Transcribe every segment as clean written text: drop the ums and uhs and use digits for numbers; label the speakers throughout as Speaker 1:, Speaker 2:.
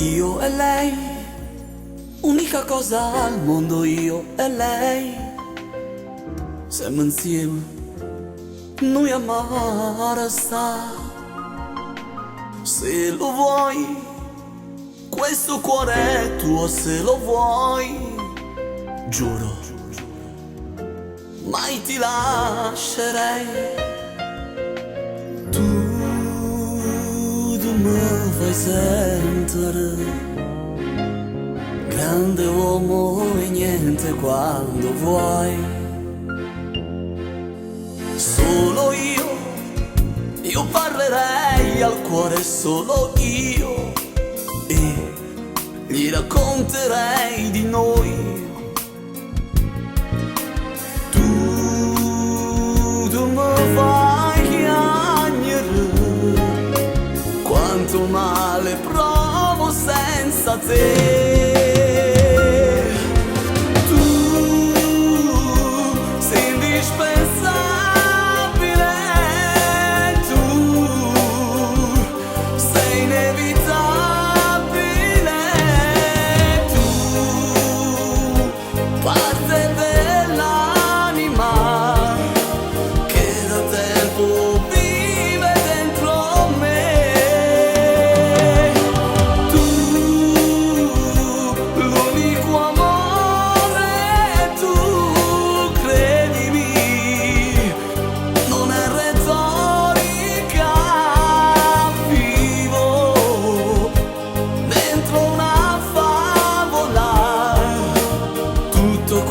Speaker 1: Io e lei, unica cosa al mondo, io e lei. Siamo insieme, noi amare sta. Se lo vuoi, questo cuore è tuo, se lo vuoi, giuro, mai ti lascerei. Tu mi fai sentire grande uomo e niente quando vuoi. Solo io parlerei al cuore, solo io, e gli racconterei di noi. Tu mi fai piangere, quanto male provo senza te.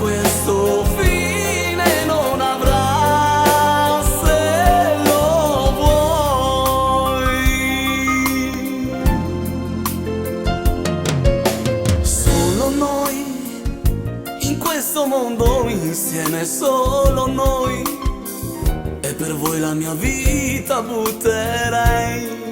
Speaker 1: Questo fine non avrà se lo vuoi. Solo noi in questo mondo insieme, solo noi, e per voi la mia vita butterei.